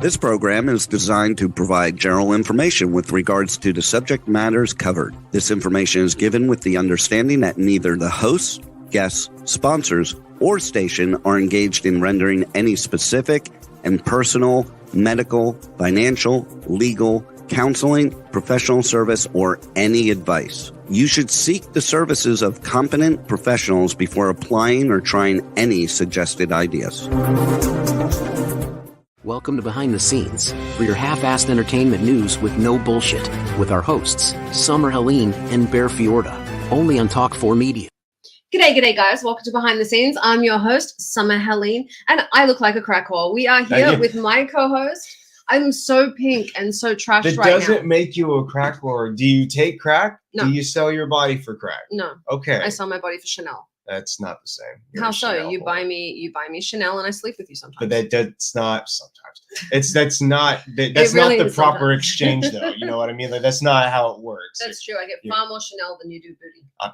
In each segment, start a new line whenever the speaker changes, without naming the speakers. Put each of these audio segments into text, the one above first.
This program is designed to provide general information with regards to the subject matters covered. This information is given with the understanding that neither the hosts, guests, sponsors, or station are engaged in rendering any specific and personal, medical, financial, legal, counseling, professional service, or any advice. You should seek the services of competent professionals before applying or trying any suggested ideas.
Welcome to Behind the Scenes, for your half-assed entertainment news with no bullshit, with our hosts, Summer Helene and Bear Fiorda, only on Talk 4 Media.
G'day guys, welcome to Behind the Scenes. I'm your host, Summer Helene, and I look like a crack whore. We are here with my co-host. I'm so pink and so trashed right now.
That doesn't make you a crack whore. Do you take crack?
No.
Do you sell your body for crack?
No.
Okay.
I sell my body for Chanel.
That's not the same.
How so? You buy me Chanel and I sleep with you sometimes.
But that's not sometimes. That's not
really
not the proper
sometimes.
Exchange though. You know what I mean? Like, that's not how it works.
That's true. I get far more Chanel than you do booty.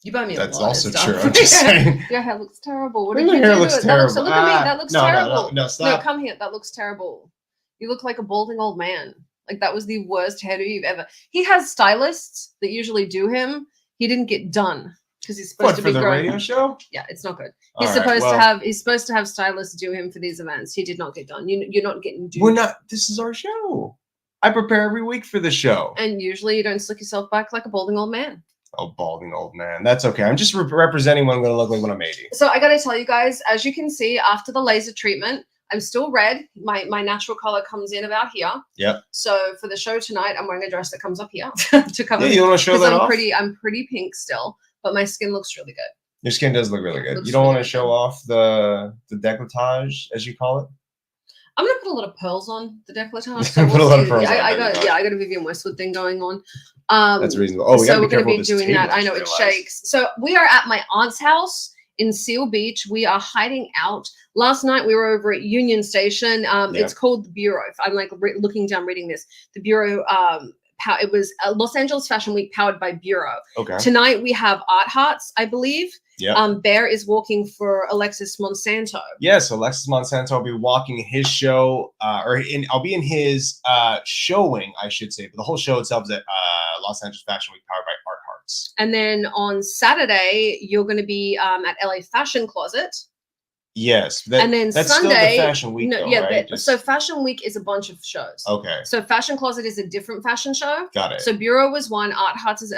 You buy me a
That's
lot
also
of stuff.
true. I'm just saying.
Your hair looks terrible. What
Your
did you
hair
do?
looks
That looks,
terrible.
look at me. That looks terrible.
No, stop.
No, come here. That looks terrible. You look like a balding old man. Like, that was the worst hairdo you've ever. He has stylists that usually do him. He didn't get done because he's supposed to be
for the
growing.
radio show?
Yeah, it's not good.
All
He's
right,
supposed to have stylists do him for these events. He did not get done. You're not getting due.
We're not. This is our show. I prepare every week for the show.
And usually you don't slick yourself back like a balding old man.
Oh, balding old man. That's okay. I'm just representing what I'm going to look like when I'm 80.
So I got to tell you guys, as you can see, after the laser treatment, I'm still red. My natural color comes in about here.
Yep.
So for the show tonight, I'm wearing a dress that comes up here to cover.
Yeah, you want to show that off?
I'm pretty pink still, but my skin looks really good.
Your skin does look really good.
Looks
You don't
really
want to
good.
show off the décolletage, as you call it?
I'm gonna put a lot of pearls on the décolletage. So
Put a lot of
see.
pearls
Yeah,
on
I
there,
got a Vivienne Westwood thing going on.
That's reasonable. Oh,
so we're going to be
this
doing
table,
that. I know it shakes. So we are at my aunt's house in Seal Beach. We are hiding out. Last night we were over at Union Station. It's called the Bureau. I'm like looking down, reading this. The Bureau. It was Los Angeles Fashion Week powered by Bureau.
Okay.
Tonight we have Art Hearts, I believe.
Yeah.
Bear is walking for Alexis Monsanto.
Yes, Alexis Monsanto will be walking his show, I'll be in his showing, I should say. But the whole show itself is at Los Angeles Fashion Week, powered by Art Hearts.
And then on Saturday, you're going to be at LA Fashion Closet.
Yes.
And then
that's
Sunday,
still the Fashion Week, though, right?
So Fashion Week is a bunch of shows.
Okay.
So Fashion Closet is a different fashion show.
Got it.
So Bureau was one. Art Hearts is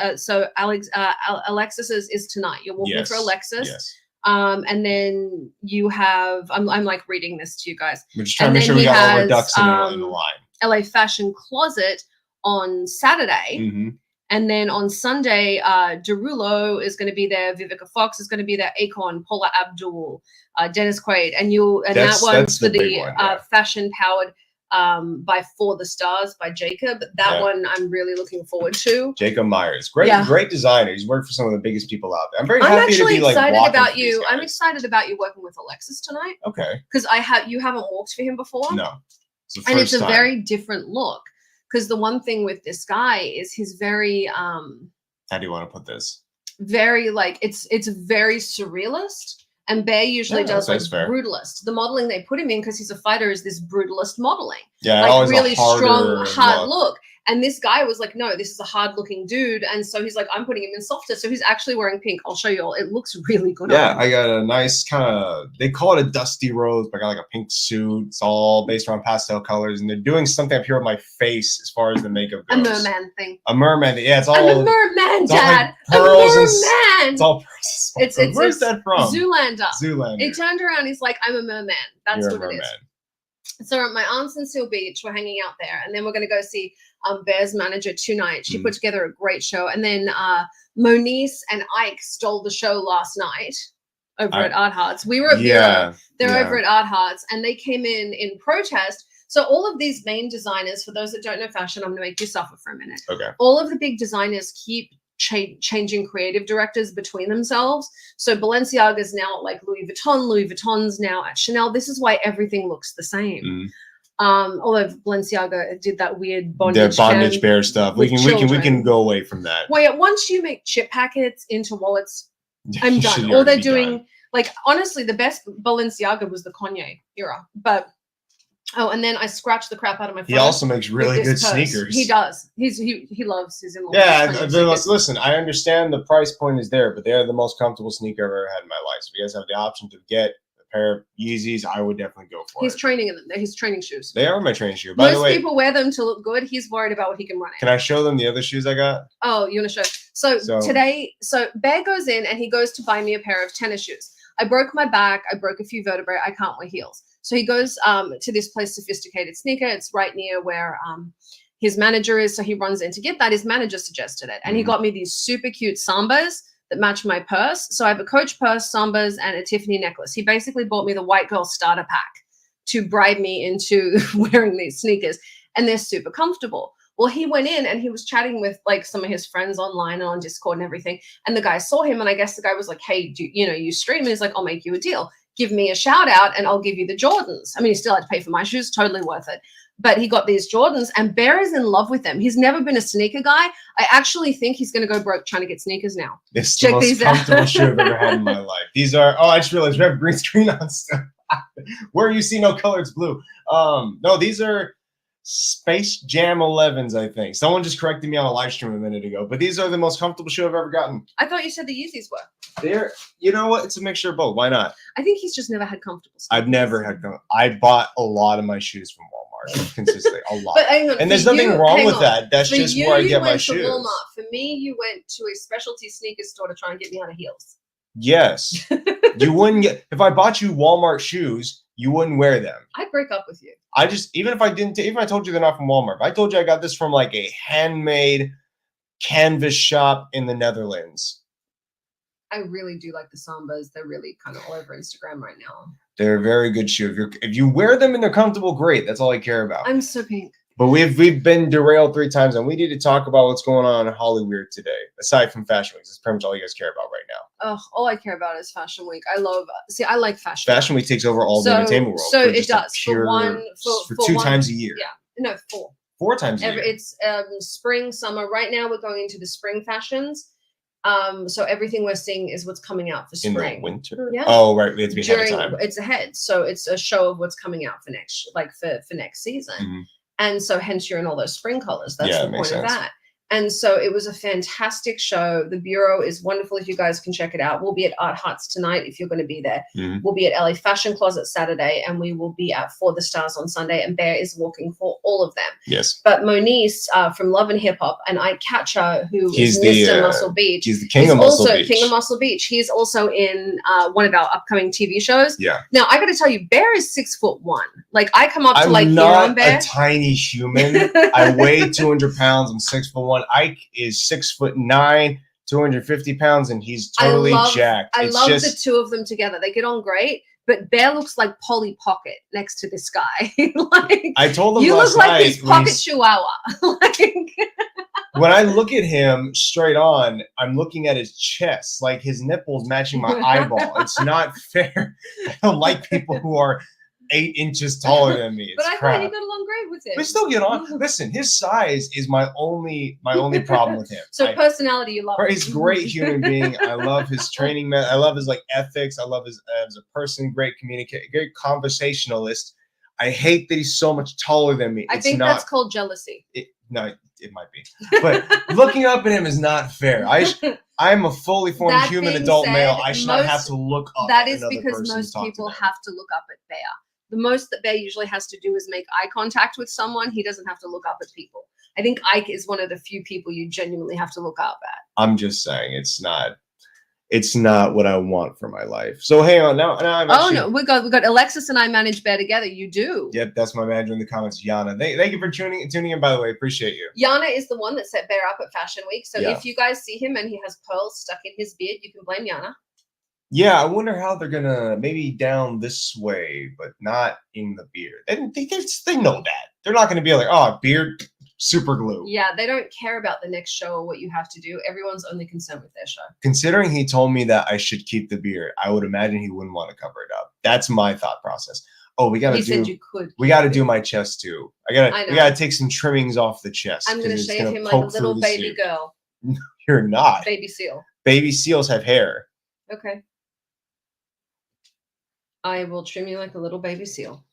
Alexis is tonight. You're walking for Alexis.
Yes.
And then you have I'm like reading this to you guys.
We're just trying to make sure we got all our ducks in the line.
LA Fashion Closet on Saturday.
Mm-hmm.
And then on Sunday, Derulo is going to be there. Vivica Fox is going to be there. Akon, Paula Abdul, Dennis Quaid, and that one's for the fashion powered by For the Stars by Jacob. That one I'm really looking forward to.
Jacob Myers, great designer. He's worked for some of the biggest people out there. I'm very happy
actually
to be
excited
like
about you. I'm excited about you working with Alexis tonight.
Okay.
Because you haven't walked for him before.
No.
It's a very different look. Because the one thing with this guy is he's very
how do you want to put this?
Very it's very surrealist, and Bear usually does brutalist. The modeling they put him in because he's a fighter is this brutalist modeling.
Yeah,
like really strong, hard look. And this guy was like, no, this is a hard looking dude. And so he's like, I'm putting him in softer. So he's actually wearing pink. I'll show you all. It looks really good.
Yeah, I got a nice kind of, they call it a dusty rose, but I got like a pink suit. It's all based around pastel colors. And they're doing something up here with my face as far as the makeup goes.
A merman thing.
A merman. Yeah, it's all.
I'm a merman, Dad.
Like pearls
a merman.
It's all pearls.
Where's
that from?
Zoolander. He turned around. He's like, I'm a merman. That's
You're
what it is. So at my aunt's in Seal Beach, we're hanging out there. And then we're going to go see Bear's manager tonight. She put together a great show. And then Moniece and Ike stole the show last night over at Art Hearts. We were at Bureau. They're over at Art Hearts. And they came in protest. So all of these main designers, for those that don't know fashion, I'm going to make you suffer for a minute.
Okay.
All of the big designers keep changing creative directors between themselves. So Balenciaga is now like Louis Vuitton's now at Chanel. This is why everything looks the same. Although Balenciaga did that weird bondage
bear stuff. We can go away from that.
Wait, once you make chip packets into wallets, I'm done. Or they're doing Like honestly, the best Balenciaga was the Kanye era. But and then I scratched the crap out of my phone.
He also makes really
with
good
this purse.
sneakers.
He does. He loves his in-laws.
Yeah, listen, I understand the price point is there, but they are the most comfortable sneaker I've ever had in my life. So if you guys have the option to get a pair of Yeezys, I would definitely go for
He's
it.
training in them. They're his training shoes.
They are my training shoe. By the
Most
way,
people wear them to look good. He's worried about what he can run in.
can I show them the other shoes I got?
Oh, you want to show? So today, Bear goes in and he goes to buy me a pair of tennis shoes. I broke my back. I broke a few vertebrae. I can't wear heels. So he goes to this place, Sophisticated Sneaker. It's right near where his manager is. So he runs in to get that. His manager suggested it. And he got me these super cute Sambas that match my purse. So I have a Coach purse, Sambas, and a Tiffany necklace. He basically bought me the white girl starter pack to bribe me into wearing these sneakers. And they're super comfortable. Well, he went in and he was chatting with like some of his friends online and on Discord and everything. And the guy saw him. And I guess the guy was like, hey, you stream? And he's like, I'll make you a deal. Give me a shout out and I'll give you the Jordans. I mean, he still had to pay for my shoes, totally worth it. But he got these Jordans and Bear is in love with them. He's never been a sneaker guy. I actually think he's going to go broke trying to get sneakers now.
This is the most comfortable shoe I've ever had in my life. These are, I just realized we have green screen on stuff. Where you see no color, it's blue. No, these are Space Jam 11s, I think. Someone just corrected me on a live stream a minute ago, but these are the most comfortable shoe I've ever gotten.
I thought you said the Yeezys were.
They're, you know what? It's a mixture of both. Why not?
I think he's just never had comfortable sneakers.
I've never had. I bought a lot of my shoes from Walmart consistently, a lot.
But hang on,
and there's nothing wrong with that. That's just where I get my shoes.
You went to Walmart. For me, you went to a specialty sneaker store to try and get me out of heels.
Yes, you wouldn't get. If I bought you Walmart shoes, you wouldn't wear them.
I'd break up with you.
I just, even if I told you they're not from Walmart, if I told you I got this from like a handmade canvas shop in the Netherlands.
I really do like the Sambas. They're really kind of all over Instagram right now.
They're a very good shoe. If you wear them and they're comfortable, great. That's all I care about.
I'm so pink.
But we've been derailed 3 times, and we need to talk about what's going on in Hollywood today. Aside from Fashion Week, that's pretty much all you guys care about right now.
Oh, all I care about is Fashion Week. I like fashion.
Fashion Week takes over all the entertainment world.
So it does
for 2 times a year.
Yeah, no, 4.
4 times a year.
It's spring, summer. Right now, we're going into the spring fashions. So everything we're seeing is what's coming out for spring.
In the winter.
Yeah.
Oh, right. We have to be ahead of time.
It's ahead, so it's a show of what's coming out for next, for next season.
Mm-hmm.
And so hence you're in all those spring colors. That's
yeah,
the point of that. And so it was a fantastic show. The Bureau is wonderful. If you guys can check it out. We'll be at Art Huts tonight if you're going to be there.
Mm-hmm.
We'll be at LA Fashion Closet Saturday, and we will be at For the Stars on Sunday, and Bear is walking for all of them.
Yes.
But Moniz from Love and Hip Hop and Ike Catcher, who is Mr. Muscle Beach.
He's the king of Muscle Beach.
King of Muscle Beach. He's also in one of our upcoming TV shows.
Yeah.
Now, I got to tell you, Bear is 6'1". Like, I come up to
I'm
not
a tiny human. I weigh 200 pounds. I'm 6'1". Ike is 6'9", 250 pounds, and he's totally jacked.
I love the two of them together. They get on great, but Bear looks like Polly Pocket next to this guy. Like,
I told him
you
last
look like
night
his pocket chihuahua. Like,
when I look at him straight on, I'm looking at his chest, like his nipples matching my eyeball. It's not fair. I don't like people who are 8 inches taller than me. It's
but I thought you got along great with him.
We still get on. Listen, his size is my only problem with him.
So personality, you love him.
He's a great human being. I love his training. I love his ethics. I love his as a person. Great communicator. Great conversationalist. I hate that he's so much taller than me.
I think that's called jealousy.
No, it might be. But looking up at him is not fair. I'm a fully formed human adult male. I should not have to look up.
That is because most people have to look up at Bear. The most that Bear usually has to do is make eye contact with someone. He doesn't have to look up at people. I think Ike is one of the few people you genuinely have to look up at.
I'm just saying it's not what I want for my life. So hang on now.
No, we got Alexis and I manage Bear together. You do.
Yep, that's my manager in the comments, Yana. Thank you for tuning in. By the way, appreciate you.
Yana is the one that set Bear up at Fashion Week. So if you guys see him and he has pearls stuck in his beard, you can blame Yana.
Yeah, I wonder how they're gonna maybe down this way, but not in the beard. They know that they're not gonna be like, oh, beard, super glue.
Yeah, they don't care about the next show or what you have to do. Everyone's only concerned with their show.
Considering he told me that I should keep the beard, I would imagine he wouldn't want to cover it up. That's my thought process. Oh, we said you could. We gotta do my chest too. We gotta take some trimmings off the chest.
I'm gonna shave him like a little baby girl.
You're not.
Baby seal.
Baby seals have hair.
Okay. I will trim you like a little baby seal.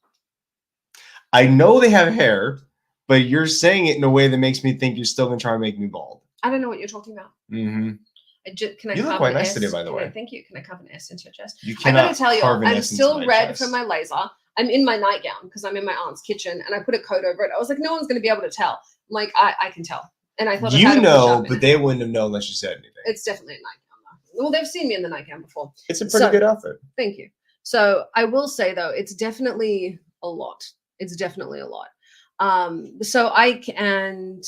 I know they have hair, but you're saying it in a way that makes me think you're still gonna try to make me bald.
I don't know what you're talking about.
Mm-hmm.
Can I
You look
carve
quite
an
nice
S?
today, by the way.
Thank you. Can I carve an S into your chest?
You
I
cannot
gotta tell you,
carve an
I'm
S into
still
my
red
chest.
from my laser. I'm in my nightgown because I'm in my aunt's kitchen, and I put a coat over it. I was like, no one's gonna be able to tell. I'm like, I can tell, and I thought I had
You
a push
know,
up in
but
it.
they wouldn't have known unless you said anything.
It's definitely a nightgown though. Well, they've seen me in the nightgown before.
It's a pretty good outfit.
Thank you. So I will say though, it's definitely a lot. It's definitely a lot. So Ike and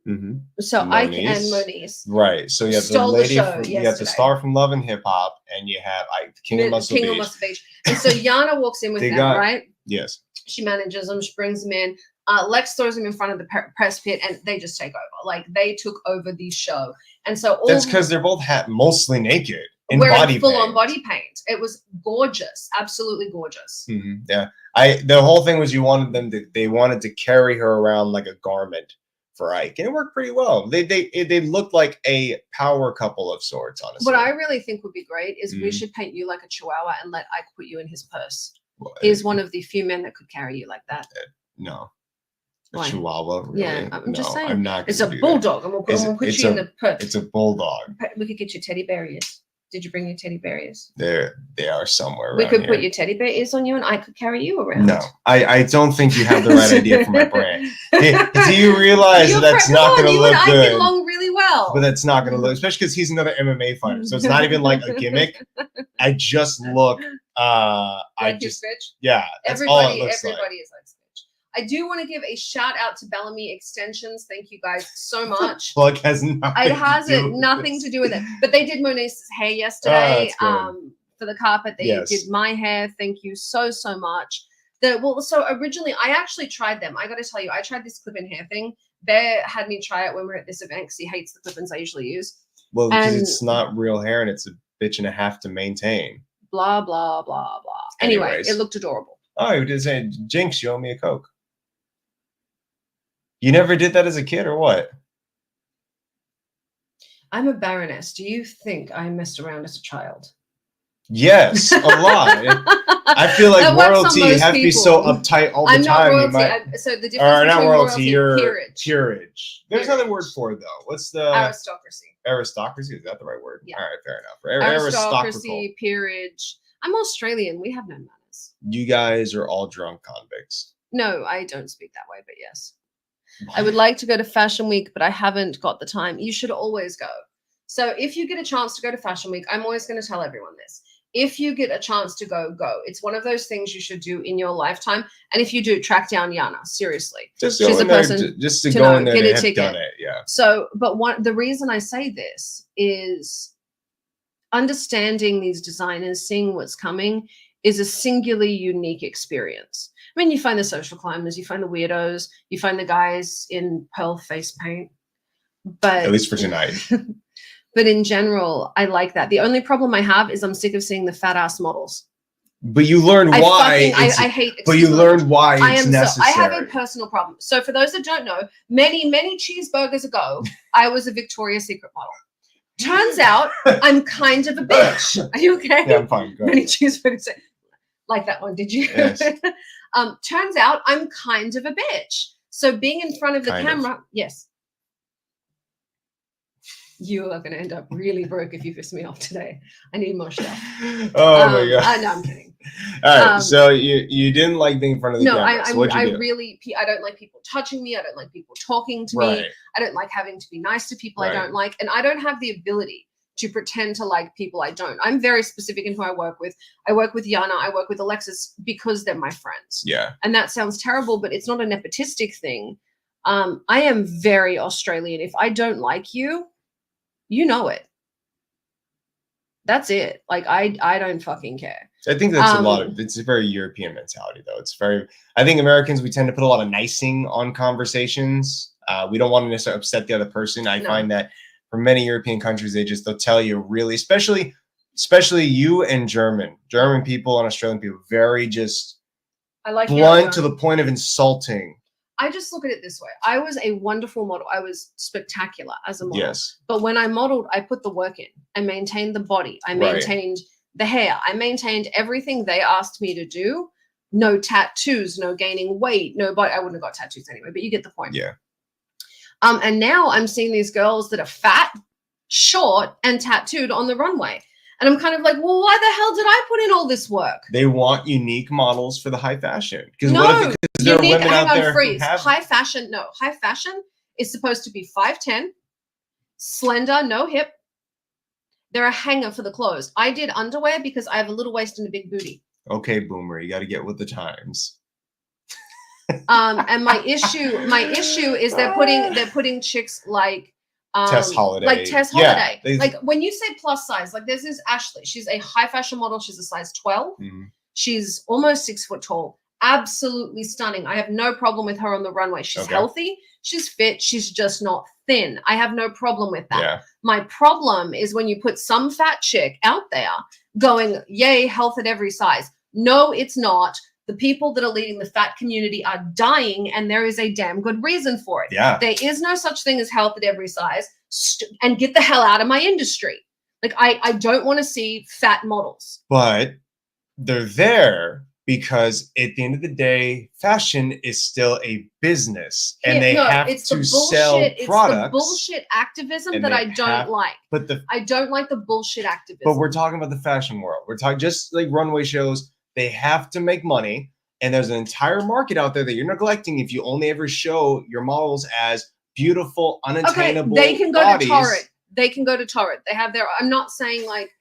Moniece.
Right. So you have the
Stole the
lady
show
from, you have the
yesterday.
star from Love and Hip Hop, and you have King of Muscle Beach.
Beach. And so Yana walks in with them, right?
Yes.
She manages them. She brings them in. Lex throws them in front of the press pit, and they just take over. Like they took over the show. And so
that's because they're both mostly naked in
wearing
body
full-on
paint.
body paint. It was gorgeous, absolutely gorgeous.
Mm-hmm. Yeah. The whole thing was they wanted to carry her around like a garment for Ike, and it worked pretty well. They looked like a power couple of sorts, honestly.
What I really think would be great is we should paint you like a chihuahua and let Ike put you in his purse. He's one of the few men that could carry you like that.
No.
Why?
Chihuahua, really?
Yeah, I'm just saying.
I'm not.
It's a bulldog, and we'll put you in the purse.
It's a bulldog.
We could get you teddy bear ears. Did you bring your teddy bear ears?
They are somewhere.
We could
here.
put your teddy bear ears on you, and I could carry you around.
No, I don't think you have the right idea for my brand. Do you realize that's not going to look good?
You and I get along really well.
But that's not going to look, especially because he's another MMA fighter. So it's not even like a gimmick. I just look.
Like his bitch?
Yeah. That's all it looks
everybody is like Stitch. I do want to give a shout out to Bellamy Extensions. Thank you guys so much.
Plug has nothing.
It has nothing to do with it. But they did Moniece's hair yesterday. For the carpet. They did my hair. Thank you so much. So originally I actually tried them. I got to tell you, I tried this clip-in hair thing. Bear had me try it when we were at this event because he hates the clip-ins I usually use.
Well, because it's not real hair and it's a bitch and a half to maintain.
Blah blah blah blah. Anyway, it looked adorable.
Oh, you did say, Jinx, you owe me a Coke. You never did that as a kid, or what?
I'm a baroness. Do you think I messed around as a child?
Yes, a lot. I feel like royalty have to be so uptight all the time.
I'm not royalty. So the difference between
not royalty,
you're
peerage. There's another word for it, though. What's the
aristocracy?
Aristocracy, is that the right word?
Yeah.
All right, fair enough.
Aristocracy, peerage. I'm Australian. We have no manners.
You guys are all drunk convicts.
No, I don't speak that way, but yes. I would like to go to Fashion Week, but I haven't got the time. You should always go. So if you get a chance to go to Fashion Week, I'm always going to tell everyone this. If you get a chance to go. It's one of those things you should do in your lifetime. And if you do, track down Yana. Seriously.
She's a person just to go in there and have done it. Yeah.
So, but the reason I say this is understanding these designers, seeing what's coming is a singularly unique experience. I mean, you find the social climbers, you find the weirdos, you find the guys in pearl face paint. But
at least for tonight.
But in general, I like that. The only problem I have is I'm sick of seeing the fat ass models.
But you learn why.
I hate.
But you learn why it's necessary.
I have a personal problem. So for those that don't know, many cheeseburgers ago, I was a Victoria's Secret model. Turns out I'm kind of a bitch. Are you okay?
Yeah, I'm fine. Go ahead.
Many cheeseburgers. Like that one, did you?
Yes.
Turns out I'm kind of a bitch. So being in front of the camera, yes. You are going to end up really broke if you piss me off today. I need more stuff.
Oh my god!
No, I'm kidding.
All right, so you didn't like being in front of the camera.
I don't like people touching me. I don't like people talking to me. I don't like having to be nice to people I don't like, and I don't have the ability to pretend to like people I don't. I'm very specific in who I work with. I work with Yana. I work with Alexis because they're my friends.
Yeah.
And that sounds terrible, but it's not a nepotistic thing. I am very Australian. If I don't like you, you know it. That's it. Like I don't fucking care.
I think that's it's a very European mentality though. I think Americans, we tend to put a lot of nicing on conversations. We don't want to necessarily upset the other person. I find that for many European countries, they'll tell you really, especially you and German people and Australian people, very just blunt to the point of insulting.
I just look at it this way. I was a wonderful model. I was spectacular as a model.
Yes.
But when I modeled, I put the work in. I maintained the body. I maintained The hair, I maintained everything they asked me to do. No tattoos, no gaining weight, no body. I wouldn't have got tattoos anyway, but you get the point.
Yeah.
And now I'm seeing these girls that are fat, short, and tattooed on the runway. And I'm kind of like, well, why the hell did I put in all this work?
They want unique models for the high fashion. Because
No,
what if there are women out there who
freeze.
have
High fashion, no. High fashion is supposed to be 5'10", slender, no hip. They're a hanger for the clothes. I did underwear because I have a little waist and a big booty.
Okay, boomer, you got to get with the times.
And my issue is they're putting chicks like
Tess Holiday.
Like Tess
Yeah,
Holiday. Like when you say plus size, like there's this Ashley. She's a high fashion model. She's a size 12.
Mhm.
She's almost 6 foot tall. Absolutely stunning. I have no problem with her on the runway. She's healthy. She's fit. She's just not thin. I have no problem with that.
Yeah.
My problem is when you put some fat chick out there going, yay, health at every size. No, it's not. The people that are leading the fat community are dying, and there is a damn good reason for it.
Yeah.
There is no such thing as health at every size. And get the hell out of my industry. Like, I don't want to see fat models.
But they're there because at the end of the day, fashion is still a business, and they have to sell products.
It's the bullshit activism that I don't like.
But
I don't like the bullshit activism.
But we're talking about the fashion world. We're talking just like runway shows. They have to make money, and there's an entire market out there that you're neglecting if you only ever show your models as beautiful, unattainable.
Okay, they can go
bodies.
to Torrid. They can go to Torrid. They have their. I'm not saying like.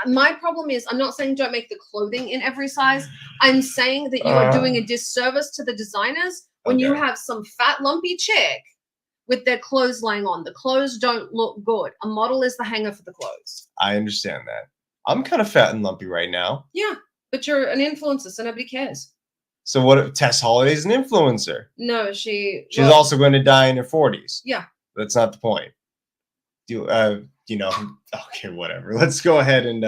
My problem is I'm not saying don't make the clothing in every size. I'm saying that you are doing a disservice to the designers when you have some fat lumpy chick with their clothes lying on. The clothes don't look good. A model is the hanger for the clothes.
I understand that. I'm kind of fat and lumpy right now.
Yeah, but you're an influencer, so nobody cares.
So what if Tess Holiday is an influencer?
No, she's
also going to die in her 40s.
Yeah.
That's not the point. Okay, whatever. Let's go ahead and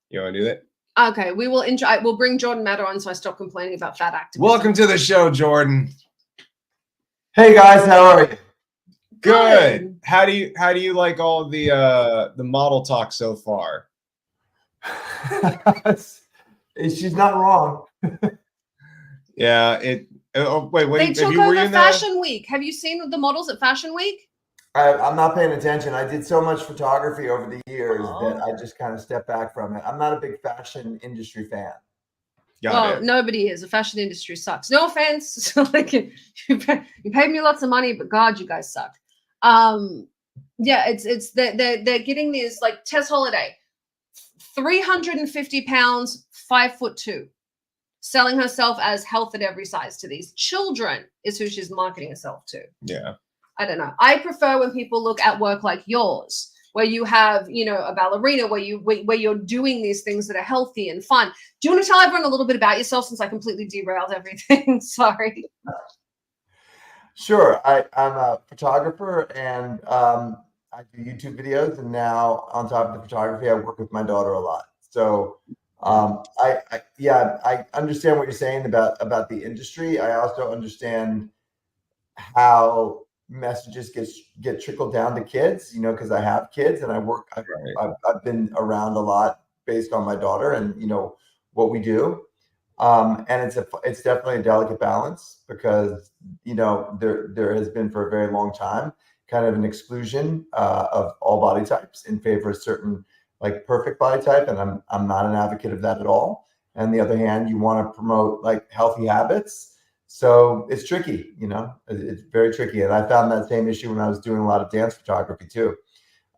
you want to do that?
Okay, we'll bring Jordan Matter on so I stop complaining about fat activism.
Welcome to the show, Jordan.
Hey guys, how are you?
Good. How do you like all the model talk so far?
She's not wrong.
Yeah, wait.
They took over Fashion Week. Have you seen the models at Fashion Week?
I'm not paying attention. I did so much photography over the years that I just kind of stepped back from it. I'm not a big fashion industry fan.
Nobody is. The fashion industry sucks. No offense. Like you paid me lots of money, but God, you guys suck. Yeah, they're getting these like Tess Holiday, 350 pounds, 5'2", selling herself as health at every size to these children is who she's marketing herself to.
Yeah.
I don't know. I prefer when people look at work like yours, where you have, a ballerina, where you're doing these things that are healthy and fun. Do you want to tell everyone a little bit about yourself since I completely derailed everything? Sorry.
Sure. I'm a photographer and I do YouTube videos, and now on top of the photography, I work with my daughter a lot. So I understand what you're saying about the industry. I also understand how messages get trickled down to kids, because I have kids and I've been around a lot based on my daughter and what we do, and it's definitely a delicate balance because there has been for a very long time kind of an exclusion of all body types in favor of certain like perfect body type, and I'm not an advocate of that at all. And on the other hand, you want to promote like healthy habits. So it's tricky, it's very tricky. And I found that same issue when I was doing a lot of dance photography too.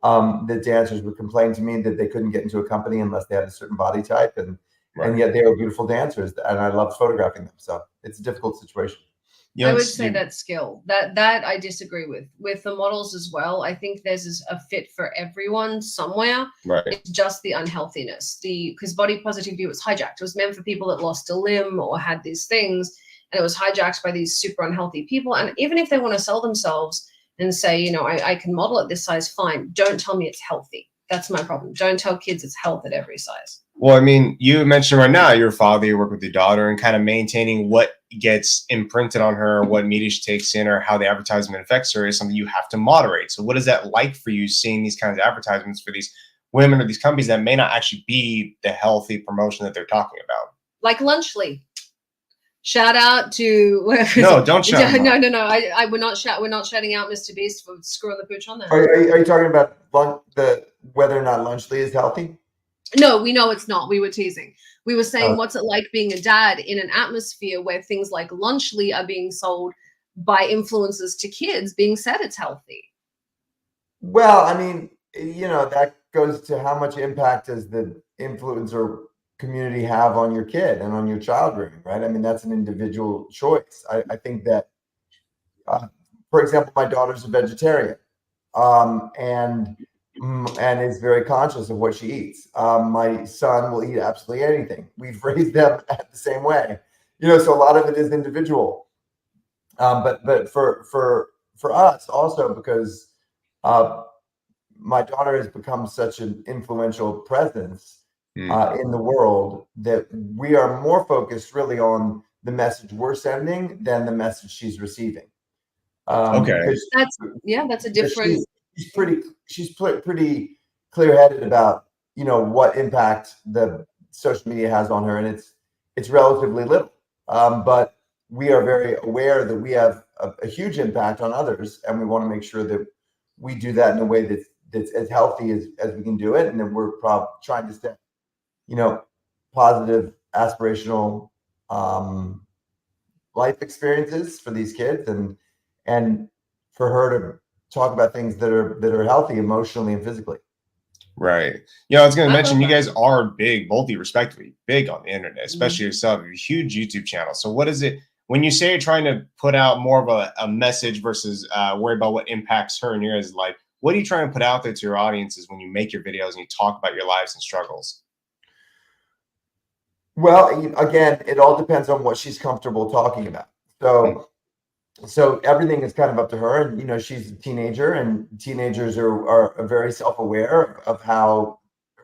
The dancers would complain to me that they couldn't get into a company unless they had a certain body type. And yet they were beautiful dancers and I loved photographing them. So it's a difficult situation.
I would say that's skill. That I disagree with the models as well. I think there's a fit for everyone somewhere.
Right.
It's just the unhealthiness. Because body positivity was hijacked. It was meant for people that lost a limb or had these things. And it was hijacked by these super unhealthy people. And even if they want to sell themselves and say, I can model at this size, fine. Don't tell me it's healthy. That's my problem. Don't tell kids it's health at every size.
Well, I mean, you mentioned right now you're a father, you work with your daughter, and kind of maintaining what gets imprinted on her, what media she takes in, or how the advertisement affects her is something you have to moderate. So what is that like for you seeing these kinds of advertisements for these women or these companies that may not actually be the healthy promotion that they're talking about.
Like Lunchly. Shout out to
No, don't shout him out.
No. We're not shouting out Mr. Beast for screwing the pooch on there.
Are you talking about whether or not Lunchly is healthy?
No, we know it's not. We were teasing. We were saying,
Oh.
what's it like being a dad in an atmosphere where things like Lunchly are being sold by influencers to kids, being said it's healthy?
Well, I mean, that goes to how much impact does the influencer community have on your kid and on your child rearing, right? I mean, that's an individual choice. I think that, for example, my daughter's a vegetarian, and is very conscious of what she eats. My son will eat absolutely anything. We've raised them the same way, so a lot of it is individual. But for us also, because my daughter has become such an influential presence in the world, that we are more focused really on the message we're sending than the message she's receiving.
Okay.
That's a different.
She's pretty clear-headed about what impact the social media has on her, and it's relatively little. But we are very aware that we have a huge impact on others, and we want to make sure that we do that in a way that's as healthy as we can do it, and then we're trying to set positive, aspirational life experiences for these kids, and for her to talk about things that are healthy emotionally and physically.
Right. I was going to mention, you guys are big, both of you respectively, big on the internet, especially yourself. You're a huge YouTube channel. So what is it, when you say you're trying to put out more of a message versus worry about what impacts her in your guys' life, what are you trying to put out there to your audiences when you make your videos and you talk about your lives and struggles?
Well, again, it all depends on what she's comfortable talking about. So everything is kind of up to her, and she's a teenager, and teenagers are very self-aware of how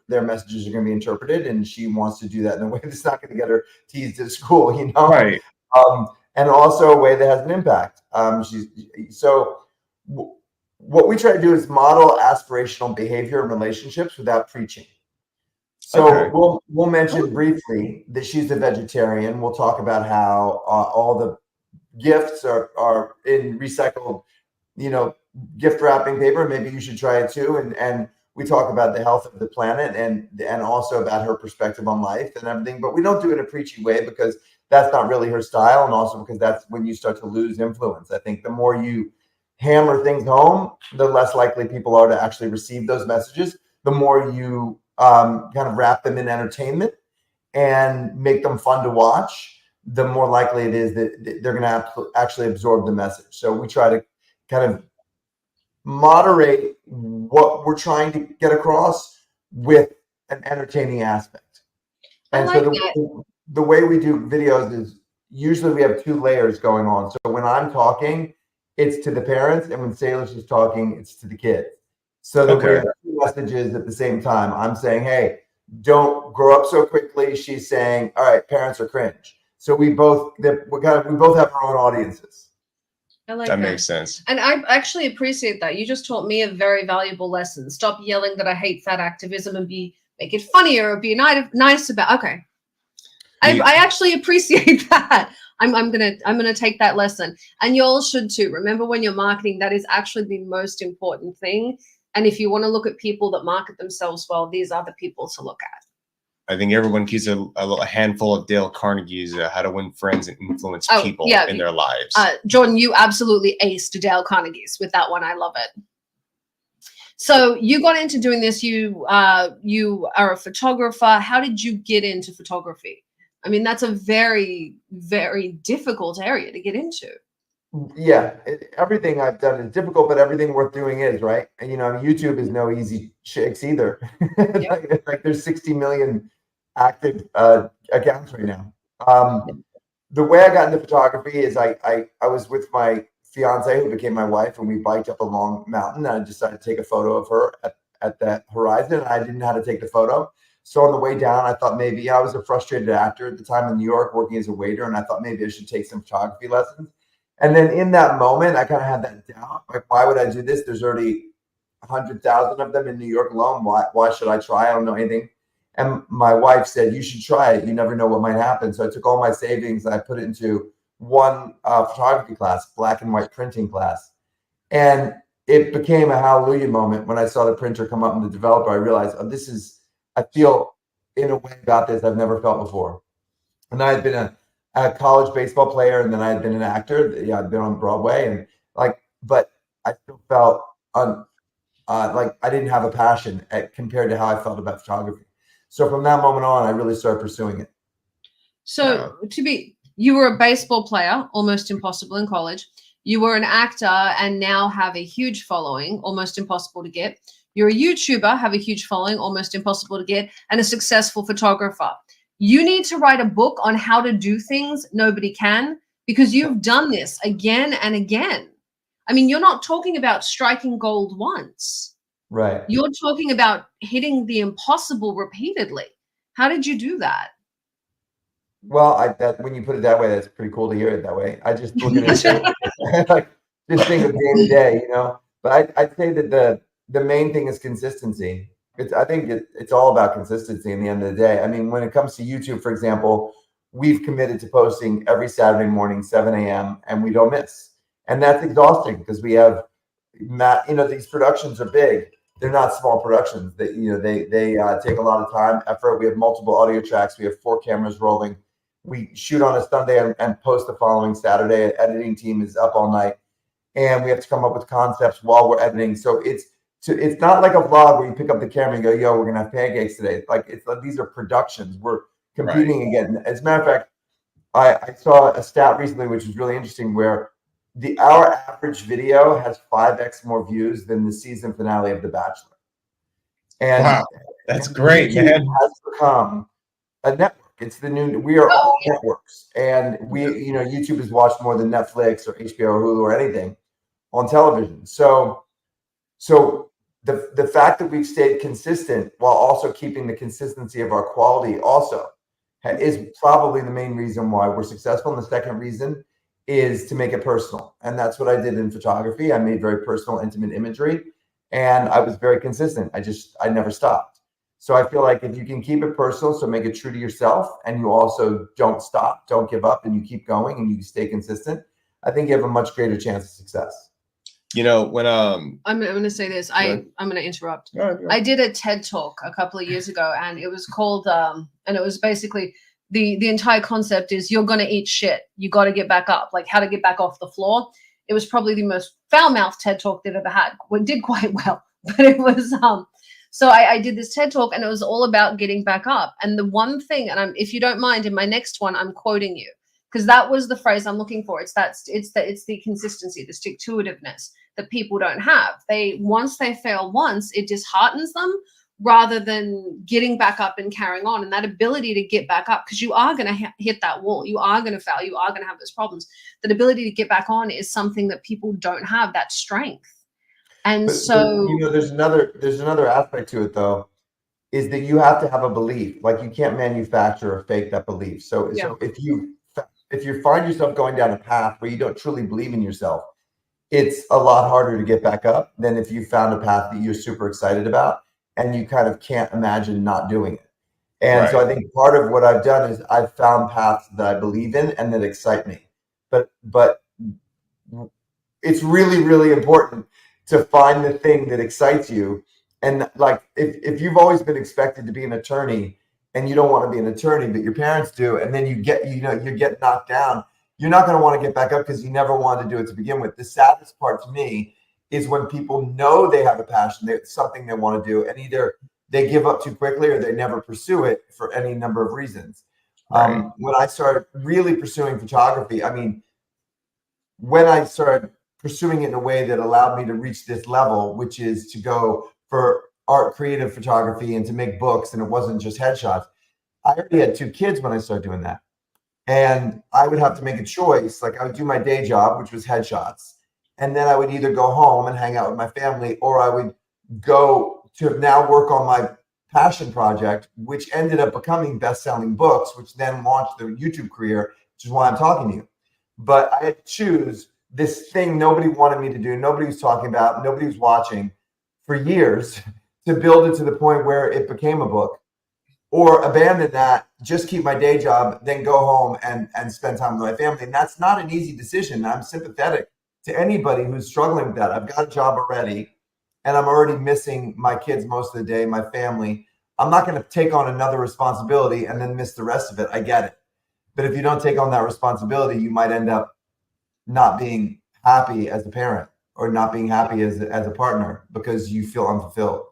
their messages are going to be interpreted, and she wants to do that in a way that's not going to get her teased at school,
Right.
And also a way that has an impact. What we try to do is model aspirational behavior in relationships without preaching. So we'll mention briefly that she's a vegetarian. We'll talk about how all the gifts are in recycled, gift wrapping paper. Maybe you should try it too. And we talk about the health of the planet and also about her perspective on life and everything. But we don't do it in a preachy way, because that's not really her style, and also because that's when you start to lose influence. I think the more you hammer things home, the less likely people are to actually receive those messages. The more you kind of wrap them in entertainment and make them fun to watch, the more likely it is that they're going to actually absorb the message. So we try to kind of moderate what we're trying to get across with an entertaining aspect. And the way we do videos is usually we have two layers going on. So when I'm talking, it's to the parents, and when Salish is talking, it's to the kids. So that we have two messages at the same time. I'm saying, hey, don't grow up so quickly. She's saying, all right, parents are cringe. So we both have our own audiences.
I like
that makes sense.
And I actually appreciate that. You just taught me a very valuable lesson. Stop yelling that I hate fat activism and make it funnier or be nice about. Okay. I actually appreciate that. I'm gonna take that lesson, and you all should too. Remember, when you're marketing, that is actually the most important thing. And if you want to look at people that market themselves well, these are the people to look at.
I think everyone keeps a handful of Dale Carnegie's How to Win Friends and Influence People in their lives.
Jordan, you absolutely aced Dale Carnegie's with that one. I love it. So you got into doing this. You are a photographer. How did you get into photography? I mean, that's a very, very difficult area to get into.
Yeah, everything I've done is difficult, but everything worth doing is, right. And YouTube is no easy shakes either. Yep. like there's 60 million active accounts right now. The way I got into photography is I was with my fiance, who became my wife, and we biked up a long mountain, and I decided to take a photo of her at that horizon. I didn't know how to take the photo. So on the way down, I thought maybe I was a frustrated actor at the time in New York working as a waiter, and I thought maybe I should take some photography lessons. And then in that moment, I kind of had that doubt, like, why would I do this? There's already 100,000 of them in New York alone. Why should I try? I don't know anything. And my wife said, you should try it. You never know what might happen. So I took all my savings and I put it into one photography class, black and white printing class. And it became a hallelujah moment when I saw the printer come up and the developer. I realized, oh, I feel in a way about this I've never felt before. And I had been a college baseball player, and then I had been an actor. Yeah, I'd been on Broadway, and but I still felt like I didn't have a passion compared to how I felt about photography. So from that moment on, I really started pursuing it.
So you were a baseball player, almost impossible in college. You were an actor and now have a huge following, almost impossible to get. You're a YouTuber, have a huge following, almost impossible to get, and a successful photographer. You need to write a book on how to do things nobody can, because you've done this again and again. I mean, you're not talking about striking gold once.
Right.
You're talking about hitting the impossible repeatedly. How did you do that?
Well, when you put it that way, that's pretty cool to hear it that way. I just look at it like just think of day to day, But I'd say that the main thing is consistency. I think it's all about consistency in the end of the day. I mean, when it comes to YouTube, for example, we've committed to posting every Saturday morning, 7 a.m., and we don't miss. And that's exhausting because we have, these productions are big. They're not small productions. They take a lot of time, effort. We have multiple audio tracks. We have 4 cameras rolling. We shoot on a Sunday and post the following Saturday. An editing team is up all night, and we have to come up with concepts while we're editing. So it's not like a vlog where you pick up the camera and go, "Yo, we're gonna have pancakes today." These are productions. We're competing again. As a matter of fact, I saw a stat recently, which was really interesting, where our average video has 5x more views than the season finale of The Bachelor. And
wow, that's great, man.
Has become a network. It's the new. We are all networks, and YouTube is watched more than Netflix or HBO or Hulu or anything on television. So the fact that we've stayed consistent while also keeping the consistency of our quality also is probably the main reason why we're successful. And the second reason is to make it personal. And that's what I did in photography. I made very personal, intimate imagery, and I was very consistent. I never stopped. So I feel like if you can keep it personal, so make it true to yourself, and you also don't stop, don't give up, and you keep going and you stay consistent, I think you have a much greater chance of success.
When
I'm going to say this, I'm going to interrupt. I did a TED talk a couple of years ago, and it was called, and it was basically the entire concept is you're going to eat shit. You got to get back up, like how to get back off the floor. It was probably the most foul-mouthed TED talk they've ever had. It did quite well, but it was, so I did this TED talk, and it was all about getting back up. And the one thing, and if you don't mind, in my next one, I'm quoting you, because that was the phrase I'm looking for. It's the consistency, the stick-to-itiveness that people don't have. Once they fail once, it disheartens them rather than getting back up and carrying on. And that ability to get back up, because you are going to hit that wall, you are going to fail, you are going to have those problems. That ability to get back on is something that people don't have, that strength. And
there's another aspect to it though, is that you have to have a belief. Like you can't manufacture or fake that belief. So if you find yourself going down a path where you don't truly believe in yourself, it's a lot harder to get back up than if you found a path that you're super excited about and you kind of can't imagine not doing it. And so I think part of what I've done is I've found paths that I believe in and that excite me. But it's really, really important to find the thing that excites you. And like, if you've always been expected to be an attorney and you don't want to be an attorney, but your parents do, and then you get knocked down, you're not going to want to get back up because you never wanted to do it to begin with. The saddest part to me is when people know they have a passion, it's something they want to do, and either they give up too quickly or they never pursue it for any number of reasons. When I started really pursuing photography, when I started pursuing it in a way that allowed me to reach this level, which is to go for art, creative photography, and to make books, and it wasn't just headshots. I already had 2 kids when I started doing that. And I would have to make a choice. Like I would do my day job, which was headshots. And then I would either go home and hang out with my family, or I would go to now work on my passion project, which ended up becoming best-selling books, which then launched the YouTube career, which is why I'm talking to you. But I had to choose this thing nobody wanted me to do, nobody was talking about, nobody was watching, for years to build it to the point where it became a book, or abandon that, just keep my day job, then go home and spend time with my family. And that's not an easy decision. I'm sympathetic to anybody who's struggling with that. I've got a job already, and I'm already missing my kids most of the day, my family. I'm not going to take on another responsibility and then miss the rest of it. I get it. But if you don't take on that responsibility, you might end up not being happy as a parent, or not being happy as a partner, because you feel unfulfilled.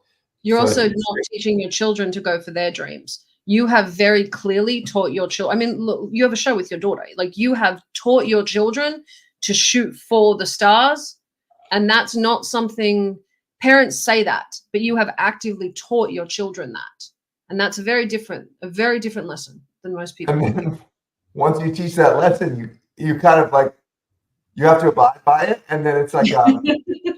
You're
So
also
it's-
not teaching your children to go for their dreams. You have very clearly taught your children. I mean, look, you have a show with your daughter. Like, you have taught your children to shoot for the stars. And that's not something parents say that, but you have actively taught your children that. And that's a very different lesson than most people.
And then once you teach that lesson, you kind of like, you have to abide by it. And then it's like,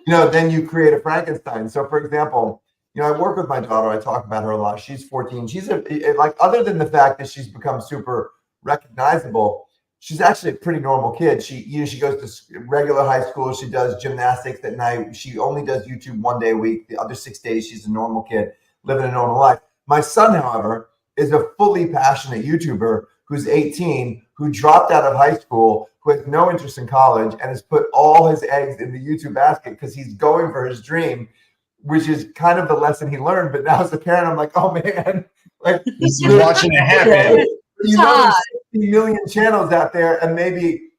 then you create a Frankenstein. So for example, I work with my daughter. I talk about her a lot. She's 14. She's like, other than the fact that she's become super recognizable, she's actually a pretty normal kid. She goes to regular high school. She does gymnastics at night. She only does YouTube 1 day a week. The other 6 days, she's a normal kid living a normal life. My son, however, is a fully passionate YouTuber who's 18, who dropped out of high school, who has no interest in college, and has put all his eggs in the YouTube basket because he's going for his dream, which is kind of the lesson he learned. But now as a parent, I'm like, oh man, like
You're watching it happen.
There's 60 million channels out there, and maybe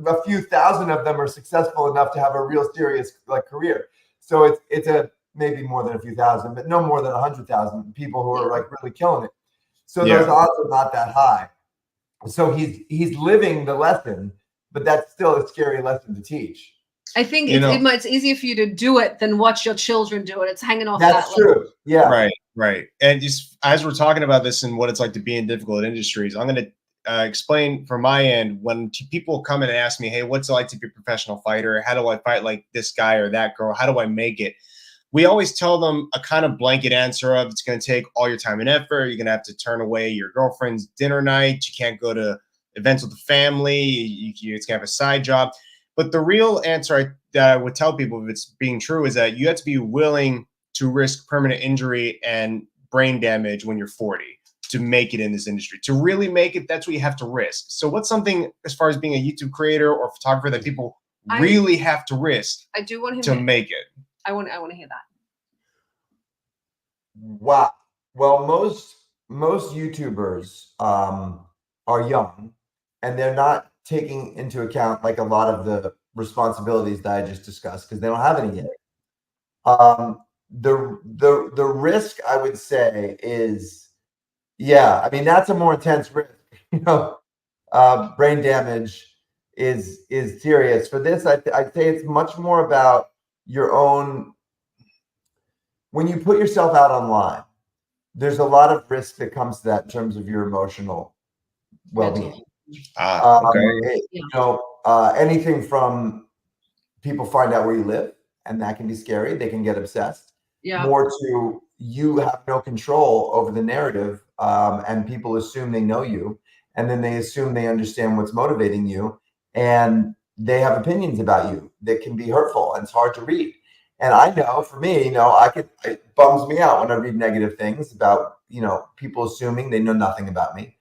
a few thousand of them are successful enough to have a real serious career. So it's a maybe more than a few thousand, but no more than 100,000 people who are like really killing it. So those odds are not that high. So he's living the lesson, but that's still a scary lesson to teach.
I think it's easier for you to do it than watch your children do it. It's hanging off
That's
that
true.
level.
Yeah.
Right. And just as we're talking about this and what it's like to be in difficult industries, I'm going to explain from my end, when people come in and ask me, hey, what's it like to be a professional fighter? How do I fight like this guy or that girl? How do I make it? We always tell them a kind of blanket answer of, it's going to take all your time and effort. You're going to have to turn away your girlfriend's dinner night. You can't go to events with the family. It's going to have a side job. But the real answer that I would tell people, if it's being true, is that you have to be willing to risk permanent injury and brain damage when you're 40 to make it in this industry. To really make it, that's what you have to risk. So what's something, as far as being a YouTube creator or photographer, that people really have to risk
I do want him
to make it?
I want to hear that.
Wow. Well, most YouTubers are young, and they're not taking into account like a lot of the responsibilities that I just discussed, because they don't have any yet. The risk, I would say, is, I mean, that's a more intense risk. Brain damage is serious. For this, I'd say it's much more about your own. When you put yourself out online, there's a lot of risk that comes to that in terms of your emotional well-being. Anything from people find out where you live, and that can be scary. They can get obsessed. More to you have no control over the narrative, and people assume they know you, and then they assume they understand what's motivating you, and they have opinions about you that can be hurtful, and it's hard to read. And I know for me, it bums me out when I read negative things about, people assuming they know nothing about me.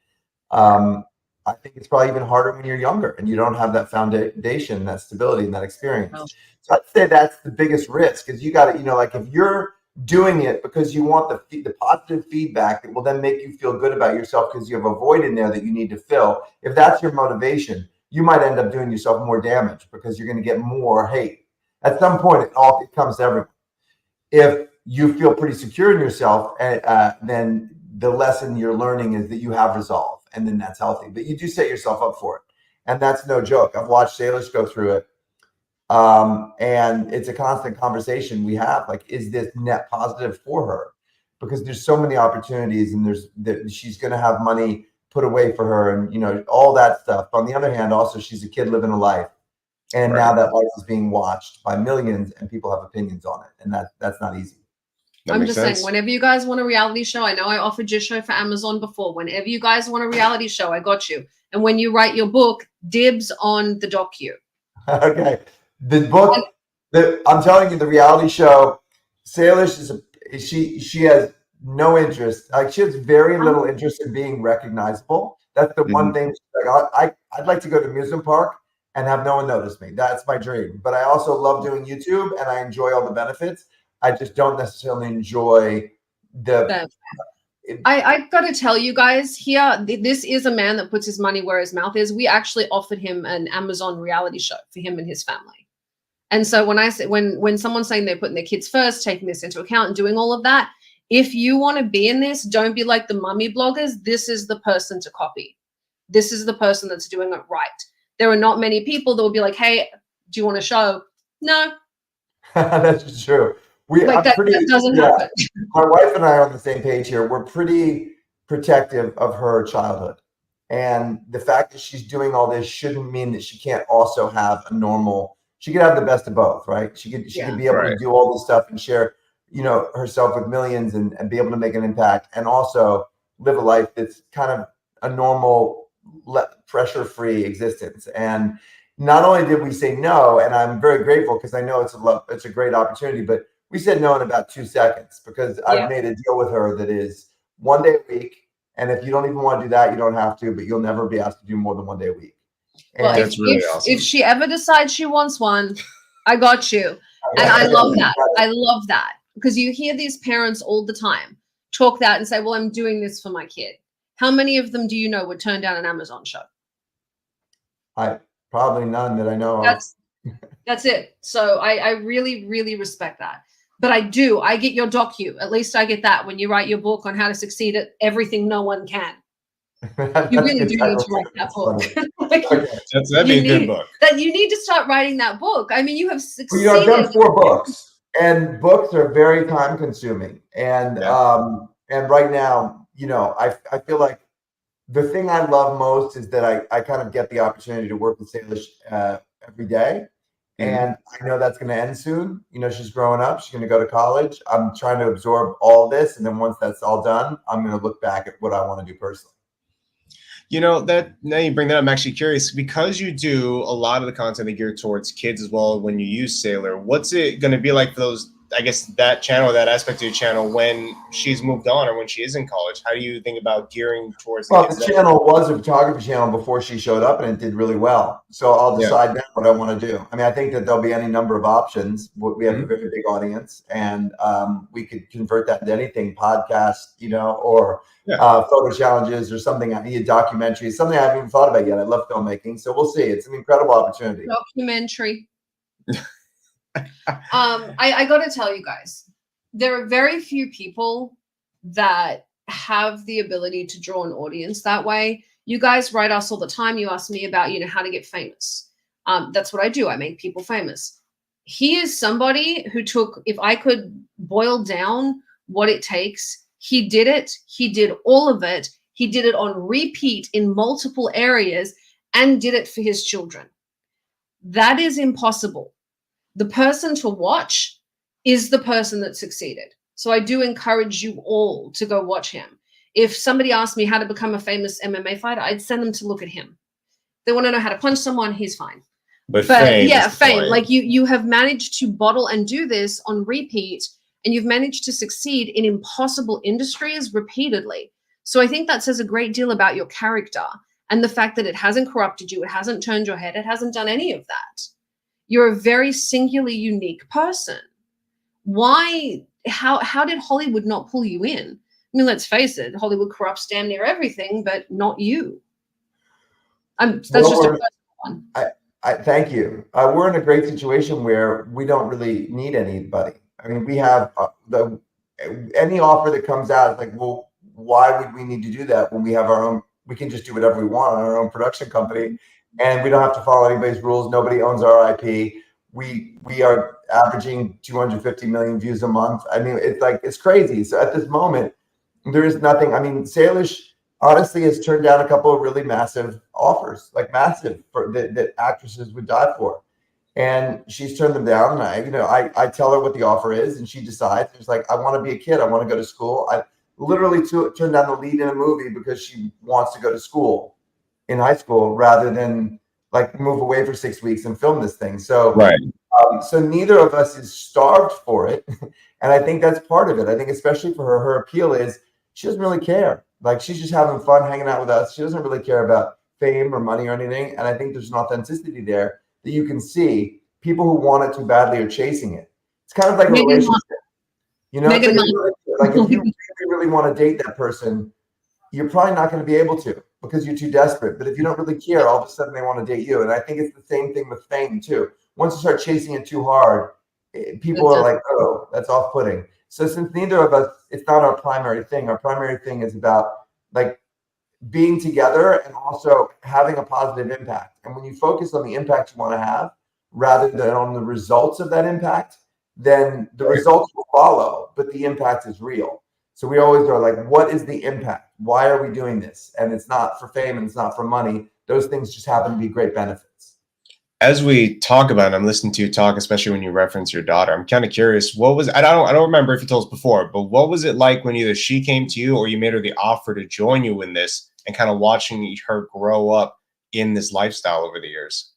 I think it's probably even harder when you're younger and you don't have that foundation, that stability, and that experience.
Oh.
So I'd say that's the biggest risk, because you got to, like if you're doing it because you want the positive feedback that will then make you feel good about yourself because you have a void in there that you need to fill. If that's your motivation, you might end up doing yourself more damage because you're going to get more hate. At some point, it comes to everyone. If you feel pretty secure in yourself, then the lesson you're learning is that you have resolve, and then that's healthy. But you do set yourself up for it, and that's no joke. I've watched sailors go through it, and it's a constant conversation we have. Like, is this net positive for her? Because there's so many opportunities, and she's going to have money put away for her, and all that stuff. But on the other hand, also she's a kid living a life. And now that life is being watched by millions, and people have opinions on it, and that's not easy.
I'm just saying, whenever you guys want a reality show, I know I offered your show for Amazon before. Whenever you guys want a reality show, I got you. And when you write your book, dibs on the docu.
Okay, the book. I'm telling you, the reality show Salish she has no interest. Like she has very little interest in being recognizable. That's the one thing. Like, I'd like to go to an amusement park and have no one notice me. That's my dream. But I also love doing YouTube and I enjoy all the benefits. I just don't necessarily enjoy the.
I've got to tell you guys here, this is a man that puts his money where his mouth is. We actually offered him an Amazon reality show for him and his family. And so when I say when someone's saying they're putting their kids first, taking this into account and doing all of that, if you want to be in this, don't be like the mummy bloggers. This is the person to copy. This is the person that's doing it right. There are not many people that will be like, hey, do you want a show? No.
That's true.
That doesn't happen.
My wife and I are on the same page here. We're pretty protective of her childhood. And the fact that she's doing all this shouldn't mean that she can't also have a normal, she could have the best of both, right? She could be able to do all this stuff and share, herself with millions and be able to make an impact and also live a life that's kind of a normal, pressure-free existence. And not only did we say no, and I'm very grateful because I know it's a great opportunity, but we said no in about 2 seconds because I've made a deal with her that is 1 day a week. And if you don't even want to do that, you don't have to, but you'll never be asked to do more than 1 day a week. And
well, if she ever decides she wants one, I got you. And I love that. I love that because you hear these parents all the time talk that and say, well, I'm doing this for my kid. How many of them do you know would turn down an Amazon show?
Probably none that I know
of. That's it. So I really, really respect that. But I get your docu. At least I get that when you write your book on how to succeed at everything no one can. You really do need to write that book.
That'd be a good book.
You need to start writing that book. I mean, you have succeeded.
I've done 4 books, and books are very time consuming. And and right now, I feel like the thing I love most is that I kind of get the opportunity to work with Salish every day. And I know that's going to end soon. She's growing up. She's going to go to college. I'm trying to absorb all this. And then once that's all done, I'm going to look back at what I want to do personally.
That now you bring that up, I'm actually curious because you do a lot of the content that geared towards kids as well when you use Sailor. What's it going to be like for those, I guess, that channel, that aspect of your channel when she's moved on or when she is in college? How do you think about gearing towards
the kids? The channel was a photography channel before she showed up and it did really well. So I'll decide now what I want to do. I mean, I think that there'll be any number of options. We have a very big audience and we could convert that into anything, podcast, or photo challenges or something, a documentary, something I haven't even thought about yet. I love filmmaking. So we'll see. It's an incredible opportunity.
Documentary. I got to tell you guys, there are very few people that have the ability to draw an audience that way. You guys write us all the time. You ask me about, how to get famous. That's what I do. I make people famous. He is somebody who took, if I could boil down what it takes, he did it. He did all of it. He did it on repeat in multiple areas and did it for his children. That is impossible. The person to watch is the person that succeeded. So I do encourage you all to go watch him. If somebody asked me how to become a famous MMA fighter, I'd send them to look at him. They want to know how to punch someone, he's fine.
But fame.
Like you have managed to bottle and do this on repeat, and you've managed to succeed in impossible industries repeatedly. So I think that says a great deal about your character and the fact that it hasn't corrupted you. It hasn't turned your head. It hasn't done any of that. You're a very singularly unique person. Why? How did Hollywood not pull you in? I mean, let's face it, Hollywood corrupts damn near everything, but not you. That's just a personal one.
I thank you. We're in a great situation where we don't really need anybody. I mean, we have any offer that comes out is like, well, why would we need to do that when we have our own? We can just do whatever we want on our own production company. And we don't have to follow anybody's rules. Nobody owns our IP. We are averaging 250 million views a month. I mean, it's crazy. So at this moment, there is nothing. I mean, Salish honestly has turned down a couple of really massive offers, like massive, that actresses would die for. And she's turned them down. And I tell her what the offer is, and she decides. It's like, I want to be a kid. I want to go to school. I literally turned down the lead in a movie because she wants to go to school in high school rather than like move away for 6 weeks and film this thing. So So neither of us is starved for it. And I think that's part of it. I think especially for her appeal is she doesn't really care. Like she's just having fun hanging out with us. She doesn't really care about fame or money or anything. And I think there's an authenticity there that you can see. People who want it too badly are chasing it. It's kind of like a relationship. You know, like if you really want to date that person, you're probably not going to be able to because you're too desperate. But if you don't really care, all of a sudden they want to date you. And I think it's the same thing with fame too. Once you start chasing it too hard, people are like, oh, that's off-putting. So since neither of us, it's not our primary thing. Our primary thing is about like being together and also having a positive impact. And when you focus on the impact you want to have rather than on the results of that impact, then the results will follow, but the impact is real. So we always are like, what is the impact? Why are we doing this? And it's not for fame and it's not for money. Those things just happen to be great benefits.
As we talk about it, I'm listening to you talk, especially when you reference your daughter. I'm kind of curious, I don't remember if you told us before, but what was it like when either she came to you or you made her the offer to join you in this and kind of watching her grow up in this lifestyle over the years?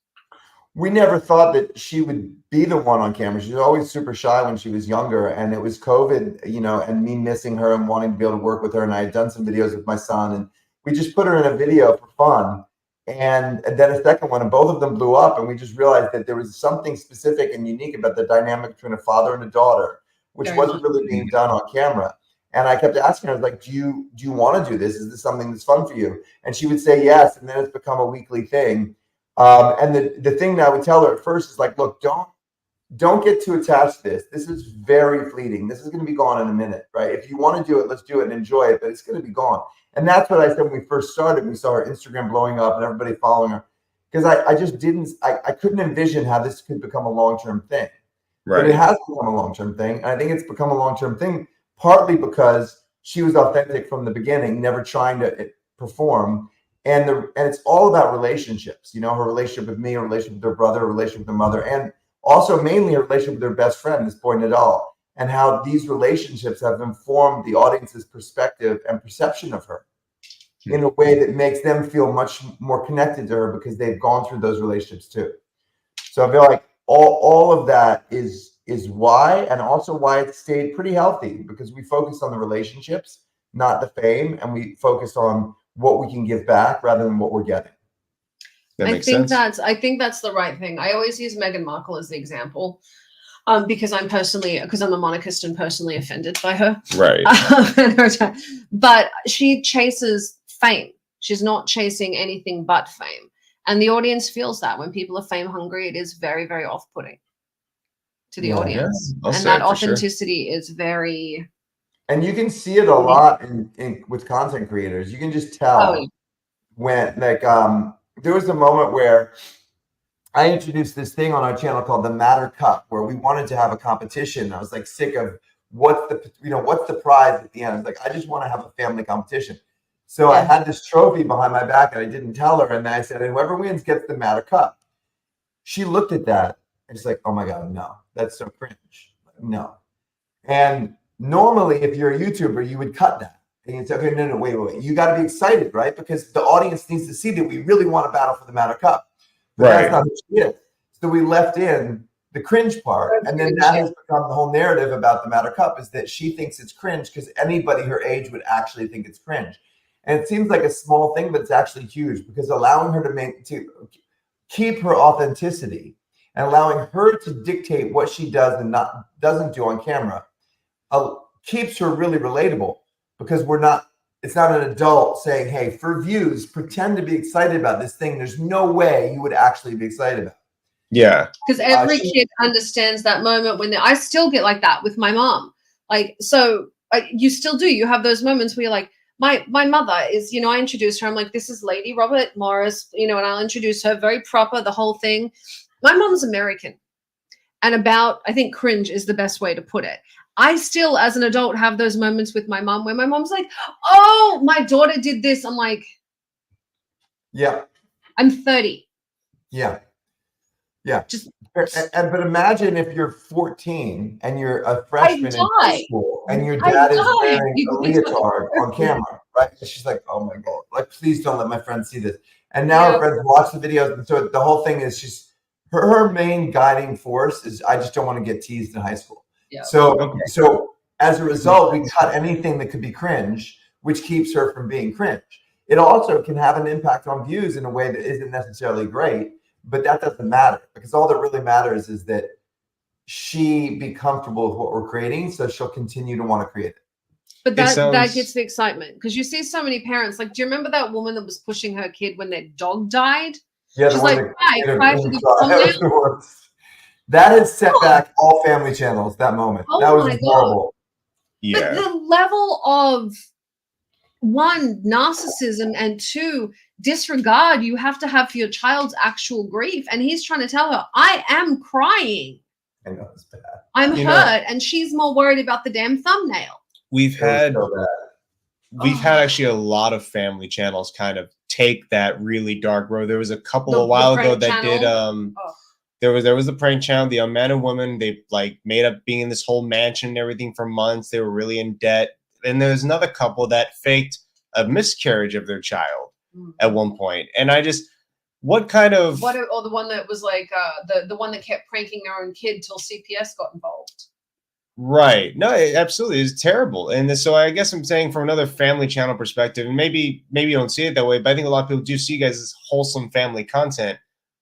We never thought that she would be the one on camera. She was always super shy when she was younger, and it was COVID, you know, and me missing her and wanting to be able to work with her. And I had done some videos with my son, and we just put her in a video for fun. And then a second one, and both of them blew up. And we just realized that there was something specific and unique about the dynamic between a father and a daughter, which wasn't really being done on camera. And I kept asking her, I was like, do you want to do this? Is this something that's fun for you? And she would say yes. And then it's become a weekly thing. And the thing that I would tell her at first is like, look, don't get too attached to this. This is very fleeting. This is going to be gone in a minute, right? If you want to do it, let's do it and enjoy it, but it's going to be gone. And that's what I said when we first started. We saw her Instagram blowing up and everybody following her. Because I couldn't envision how this could become a long-term thing. Right. But it has become a long-term thing. And I think it's become a long-term thing partly because she was authentic from the beginning, never trying to perform. And it's all about relationships, you know, her relationship with me, her relationship with her brother, her relationship with her mother, and also mainly her relationship with her best friend, this boy Nadal, and how these relationships have informed the audience's perspective and perception of her in a way that makes them feel much more connected to her because they've gone through those relationships too. So I feel like all of that is why, and also why it stayed pretty healthy, because we focused on the relationships, not the fame, and we focused on what we can give back rather than what we're getting.
I think that's the right thing. I always use Meghan Markle as the example, because I'm a monarchist and personally offended by her.
Right.
But she chases fame. She's not chasing anything but fame. And the audience feels that when people are fame hungry, it is very, very off-putting to the audience.
Yeah,
and that authenticity is very...
And you can see it a lot in with content creators. You can just tell when, like, there was a moment where I introduced this thing on our channel called the Matter Cup, where we wanted to have a competition. I was like sick of what's the prize at the end. I was like, I just want to have a family competition. So I had this trophy behind my back and I didn't tell her. And I said, whoever wins gets the Matter Cup. She looked at that and she's like, oh my God, no, that's so cringe. No. And normally, if you're a YouTuber, you would cut that. And you'd say, okay, no, wait. You got to be excited, right? Because the audience needs to see that we really want to battle for the Matter Cup. But that's not who she is. So we left in the cringe part. And then that has become the whole narrative about the Matter Cup, is that she thinks it's cringe because anybody her age would actually think it's cringe. And it seems like a small thing, but it's actually huge, because allowing her to keep her authenticity and allowing her to dictate what she does and doesn't do on camera keeps her really relatable, because it's not an adult saying, hey, for views, pretend to be excited about this thing there's no way you would actually be excited about.
Yeah.
Because every kid understands that moment when I still get like that with my mom. Like, so you still do. You have those moments where you're like, my mother is, I introduce her. I'm like, this is Lady Robert Morris, and I'll introduce her, very proper, the whole thing. My mom's American. And I think cringe is the best way to put it. I still, as an adult, have those moments with my mom where my mom's like, oh, my daughter did this. I'm like,
yeah,
I'm 30.
Yeah. But imagine if you're 14 and you're a freshman in high school and your dad is wearing a leotard on camera, right? And she's like, oh my God, like, please don't let my friends see this. And now her friends watch the videos. And so the whole thing is her main guiding force is I just don't want to get teased in high school.
Yeah.
So as a result, we cut anything that could be cringe, which keeps her from being cringe. It also can have an impact on views in a way that isn't necessarily great, but that doesn't matter because all that really matters is that she be comfortable with what we're creating, so she'll continue to want to create it.
But that gets the excitement because you see so many parents. Like, do you remember that woman that was pushing her kid when their dog died?
Yeah,
she's like, cry for the
that has set back all family channels. That moment, that was horrible.
Yeah, but the level of one, narcissism, and two, disregard you have to have for your child's actual grief. And he's trying to tell her, I am crying.
I know it's bad.
I'm hurt, and she's more worried about the damn thumbnail.
We've had actually a lot of family channels kind of take that really dark road. There was a couple a while ago that did there was the prank channel, the Unmanaged Woman. They like made up being in this whole mansion and everything for months. They were really in debt. And there's another couple that faked a miscarriage of their child at one point. And I just the one that was like the one that kept pranking their own kid till CPS got involved. Right. No, absolutely. It's terrible. And so I guess I'm saying from another family channel perspective, and maybe you don't see it that way, but I think a lot of people do see you guys as wholesome family content.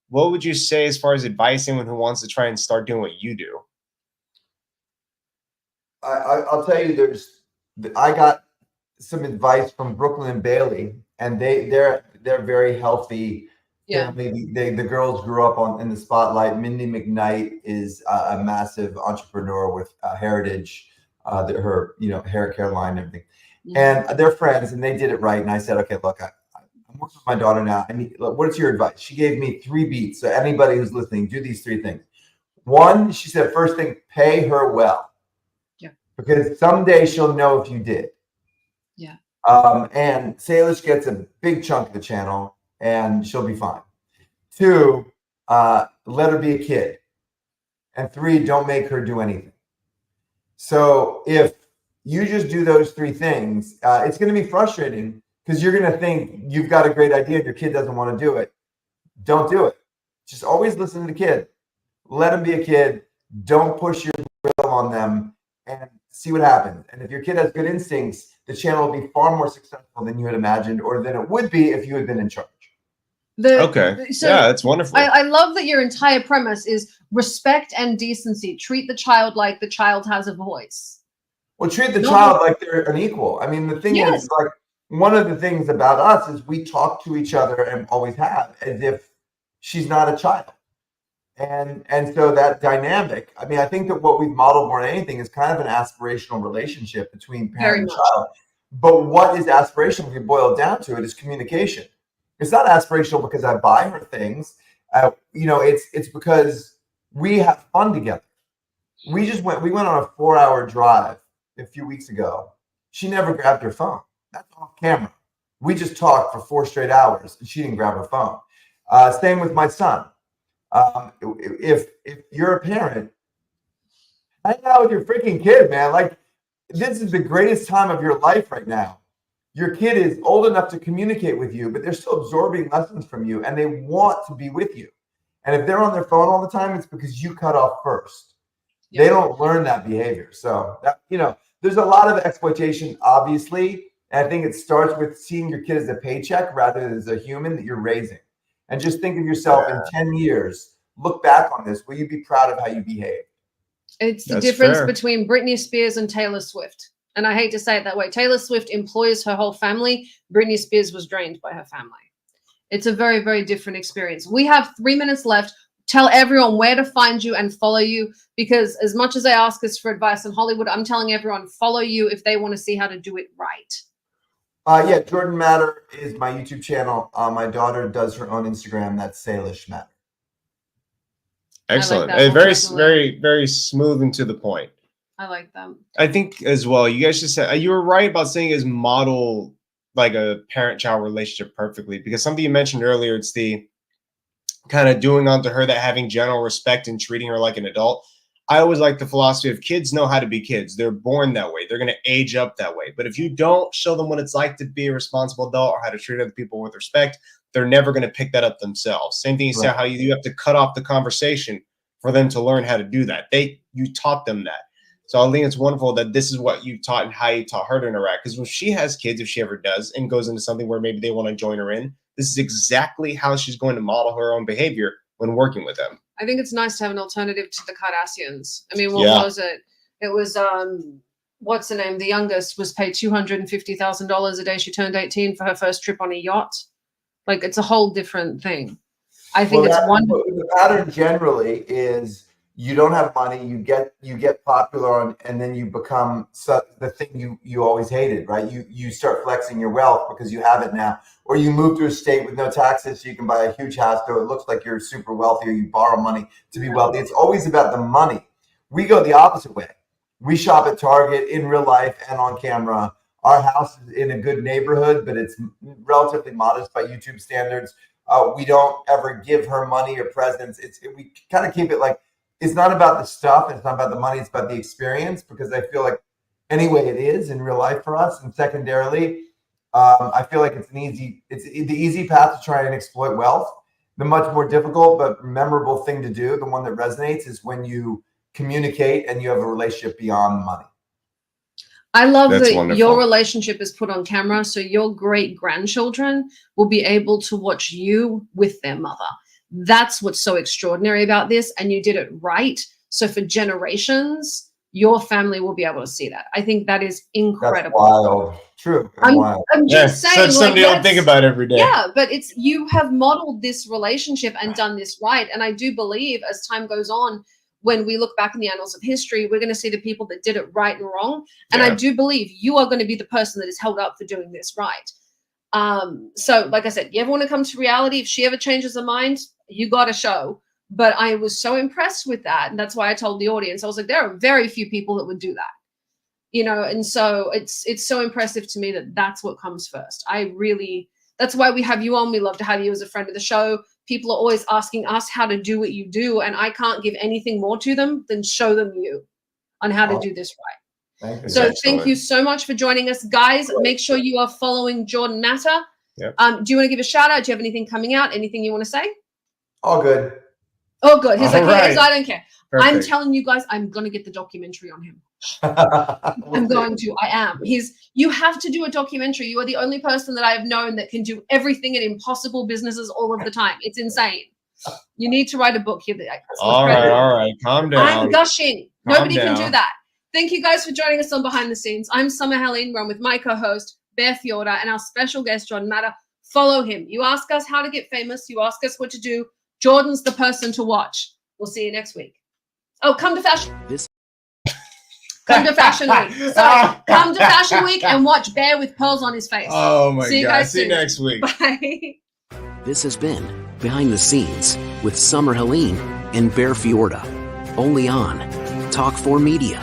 What would you say as far as advice anyone who wants to try and start doing what you do?
I'll tell you, I got some advice from Brooklyn and Bailey, and they're very healthy. Yeah, the girls grew up in the spotlight. Mindy McKnight is a massive entrepreneur with heritage, her hair care line and everything. Yeah. And they're friends, and they did it right. And I said, okay, look, I'm working with my daughter now. What's your advice? She gave me 3 beats. So anybody who's listening, do these 3 things. 1, she said, first thing, pay her well. Yeah. Because someday she'll know if you did. Yeah. And Salish gets a big chunk of the channel, and she'll be fine. 2, let her be a kid. And 3, don't make her do anything. So if you just do those 3 things, it's going to be frustrating because you're going to think you've got a great idea and your kid doesn't want to do it. Don't do it. Just always listen to the kid. Let them be a kid. Don't push your will on them and see what happens. And if your kid has good instincts, the channel will be far more successful than you had imagined or than it would be if you had been in charge.
So yeah, that's wonderful.
I love that your entire premise is respect and decency. Treat the child like the child has a voice.
Well, treat the child like they're an equal. I mean, the thing is, like, one of the things about us is we talk to each other and always have as if she's not a child. And so that dynamic, I mean, I think that what we've modeled more than anything is kind of an aspirational relationship between parent and child. But what is aspirational, if you boil it down to it, is communication. It's not aspirational because I buy her things. It's because we have fun together. We went on a 4-hour drive a few weeks ago. She never grabbed her phone. That's off camera. We just talked for 4 straight hours and she didn't grab her phone. Same with my son. If you're a parent, hang out with your freaking kid, man. Like, this is the greatest time of your life right now. Your kid is old enough to communicate with you, but they're still absorbing lessons from you and they want to be with you. And if they're on their phone all the time, it's because you cut off first. Yeah. They don't learn that behavior. So there's a lot of exploitation, obviously. And I think it starts with seeing your kid as a paycheck rather than as a human that you're raising. And just think of yourself in 10 years, look back on this. Will you be proud of how you behaved?
It's the difference between Britney Spears and Taylor Swift. And I hate to say it that way. Taylor Swift employs her whole family. Britney Spears was drained by her family. It's a very, very different experience. We have 3 minutes left. Tell everyone where to find you and follow you, because as much as they ask us for advice in Hollywood, I'm telling everyone follow you if they want to see how to do it right.
Jordan Matter is my YouTube channel. My daughter does her own Instagram. That's Salish Matter.
Excellent. Like very, very, very smooth and to the point.
I like them.
I think as well, you guys just said, you were right about saying is model like a parent-child relationship perfectly, because something you mentioned earlier, it's the kind of doing onto her that having general respect and treating her like an adult. I always like the philosophy of kids know how to be kids. They're born that way. They're going to age up that way. But if you don't show them what it's like to be a responsible adult or how to treat other people with respect, they're never going to pick that up themselves. Same thing you say, how you have to cut off the conversation for them to learn how to do that. You taught them that. So I think it's wonderful that this is what you taught and how you taught her to interact. Because when she has kids, if she ever does, and goes into something where maybe they want to join her in, this is exactly how she's going to model her own behavior when working with them.
I think it's nice to have an alternative to the Kardashians. I mean, what was it? It was what's the name? The youngest was paid $250,000 a day. She turned 18 for her first trip on a yacht. Like, it's a whole different thing. I think it's wonderful.
The pattern generally is you don't have money, you get popular, and then you become the thing you always hated, right? You start flexing your wealth because you have it now, or you move to a state with no taxes so you can buy a huge house so it looks like you're super wealthy, or you borrow money to be wealthy. It's always about the money. We go the opposite way. We shop at Target in real life and on camera. Our house is in a good neighborhood, but it's relatively modest by YouTube standards. We don't ever give her money or presents. We kind of keep it like, it's not about the stuff, it's not about the money, it's about the experience, because I feel like anyway it is in real life for us. And secondarily, I feel like it's the easy path to try and exploit wealth. The much more difficult but memorable thing to do, the one that resonates, is when you communicate and you have a relationship beyond money.
I love that
wonderful.
Your relationship is put on camera, so your great grandchildren will be able to watch you with their mother. That's what's so extraordinary about this, and you did it right. So for generations, your family will be able to see that. I think that is incredible.
That's wild. True.
I'm just saying,
that's something you don't think about every day.
Yeah, but you have modeled this relationship and done this right. And I do believe as time goes on, when we look back in the annals of history, we're going to see the people that did it right and wrong. And I do believe you are going to be the person that is held up for doing this right. So like I said, you ever want to come to reality, if she ever changes her mind, you got to show. But I was so impressed with that. And that's why I told the audience, I was like, there are very few people that would do that, you know? And so it's so impressive to me that that's what comes first. That's why we have you on. We love to have you as a friend of the show. People are always asking us how to do what you do. And I can't give anything more to them than show them you on how to do this right.
Thank you.
So thank you so much for joining us, guys. Make sure you are following Jordan Matter.
Yep.
Do you want to give a shout out? Do you have anything coming out? Anything you want to say?
All good.
Oh, good. He's like,
Right.
yes, I don't care.
Perfect.
I'm telling you guys, I'm going to get the documentary on him. I'm going to. I am. You have to do a documentary. You are the only person that I have known that can do everything in impossible businesses all of the time. It's insane. You need to write a book here.
All right. Calm down.
I'm gushing.
Calm
Nobody can
down.
do that. Thank you guys for joining us on Behind the Scenes. I'm Summer Helene. We're with my co-host, Bear Fiorda, and our special guest, Jordan Matter. Follow him. You ask us how to get famous. You ask us what to do. Jordan's the person to watch. We'll see you next week. Oh, come to Fashion. Come to Fashion Week. So come to Fashion Week and watch Bear with pearls on his face.
Oh my
See you
God.
guys
See you
soon.
next week.
Bye.
This has been Behind the Scenes with Summer Helene and Bear Fiorda. Only on Talk 4 Media.